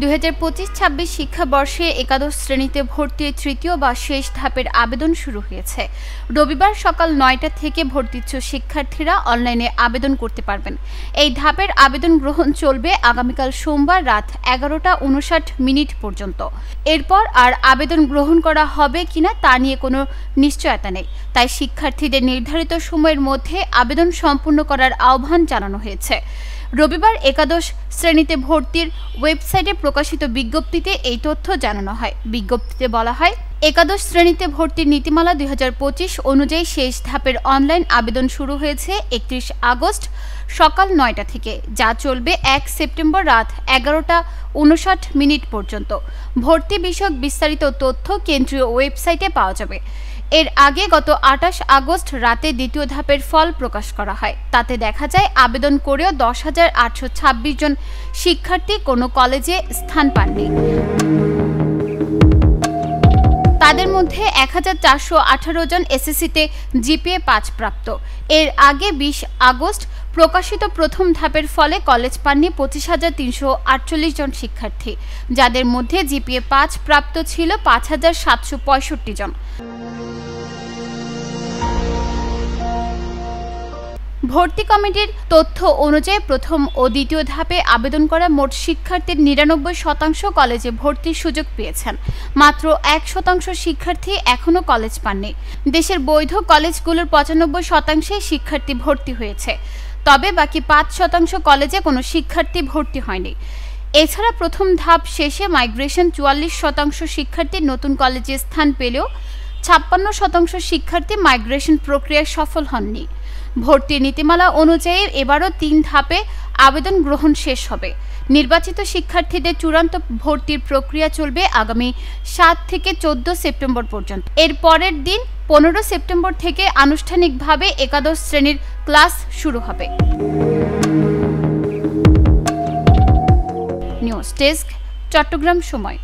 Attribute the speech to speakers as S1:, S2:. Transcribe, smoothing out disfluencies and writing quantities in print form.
S1: 2025-26 শিক্ষাবর্ষে একাদশ শ্রেণীতে ভর্তির তৃতীয় বা শেষ ধাপের আবেদন শুরু হয়েছে। রবিবার সকাল 9টা থেকে ভর্তিচ্ছু শিক্ষার্থীরা অনলাইনে আবেদন করতে পারবেন। এই ধাপের আবেদন গ্রহণ চলবে আগামীকাল সোমবার রাত 11:59 পর্যন্ত। এরপর আর আবেদন গ্রহণ করা হবে কিনা তা নিয়ে কোনো নিশ্চয়তা নেই। তাই শিক্ষার্থীদের নির্ধারিত সময়ের মধ্যে আবেদন সম্পূর্ণ করার আহ্বান জানানো হয়েছে। রবিবার একাদশ শ্রেণীতে ভর্তির ওয়েবসাইটে প্রকাশিত বিজ্ঞপ্তিতে এই তথ্য জানানো হয়। বিজ্ঞপ্তিতে বলা হয়, একাদশ শ্রেণীতে ভর্তির নীতিমালা 2025 অনুযায়ী শেষ ধাপের অনলাইন আবেদন শুরু হয়েছে 31 আগস্ট সকাল 9টা থেকে, যা চলবে 1 সেপ্টেম্বর রাত 11:59 পর্যন্ত। ভর্তি বিষয়ক বিস্তারিত তথ্য কেন্দ্রীয় ওয়েবসাইটে পাওয়া যাবে। এর আগে গত 28 আগস্ট রাতে দ্বিতীয় ধাপের ফল প্রকাশ করা হয়। তাতে দেখা যায় আবেদন করেও 10,826 জন শিক্ষার্থী কোনো কলেজে স্থান পাননি। তাদের মধ্যে 1,418 জন এসএসসিতে জিপিএ 5 প্রাপ্ত। এর আগে 20 আগস্ট প্রকাশিত প্রথম ধাপের ফলে কলেজ পাননি 25,348 জন শিক্ষার্থী, যাদের মধ্যে জিপিএ 5 প্রাপ্ত ছিল 5,765 জন। ভর্তি কমিটির তথ্য অনুযায়ী প্রথম ও দ্বিতীয় ধাপে আবেদন করা মোট শিক্ষার্থীর 99% কলেজে ভর্তির সুযোগ পেয়েছেন। মাত্র 1% শিক্ষার্থী এখনও কলেজ পাননি। দেশের বৈধ কলেজগুলোর 95% শিক্ষার্থী ভর্তি হয়েছে, তবে বাকি 5% কলেজে কোনো শিক্ষার্থী ভর্তি হয়নি। এছাড়া প্রথম ধাপ শেষে মাইগ্রেশন 44% শিক্ষার্থী নতুন কলেজে স্থান পেলেও 56% শিক্ষার্থী মাইগ্রেশন প্রক্রিয়ায় সফল হননি। ভর্তির নীতিমালা অনুযায়ী এবারও 3 ধাপে আবেদন গ্রহণ শেষ হবে। নির্বাচিত শিক্ষার্থীদের চূড়ান্ত ভর্তির প্রক্রিয়া চলবে আগামী 7 থেকে 14 সেপ্টেম্বর পর্যন্ত। এর পরের দিন 15 সেপ্টেম্বর থেকে আনুষ্ঠানিকভাবে একাদশ শ্রেণীর ক্লাস শুরু হবে। নিউজ ডেস্ক, চট্টগ্রাম সময়।